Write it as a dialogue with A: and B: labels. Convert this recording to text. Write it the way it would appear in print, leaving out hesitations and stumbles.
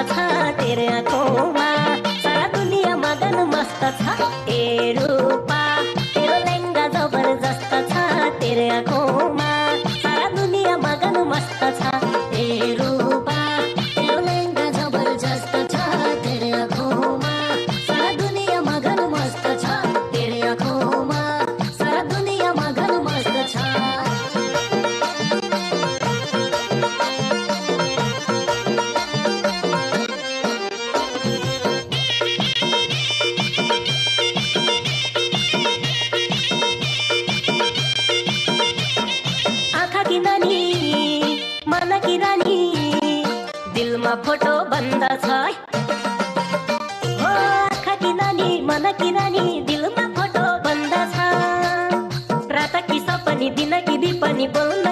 A: छ तेरे आँखोमा, सारा दुनिया मगन मस्त छ ए रूपा, तेरो लेङ्गा जबरजस्त छ तेरे आँखोमा, सारा दुनिया मगन मस्त छ ए रूपा, तेरो लेङ्गा जबरजस्त छ तेरे आँखोमा, सारा दुनिया मगन मस्त छ तेरे आँखोमा, सारा दुनिया मगन मस्त छ। की नानी मन की रानी दिलमा फोटो बन्द छ, हो आँखा की नानी मन की रानी दिलमा फोटो बन्द छ, रात कि सपनी दिन कि बिपनी बोल्न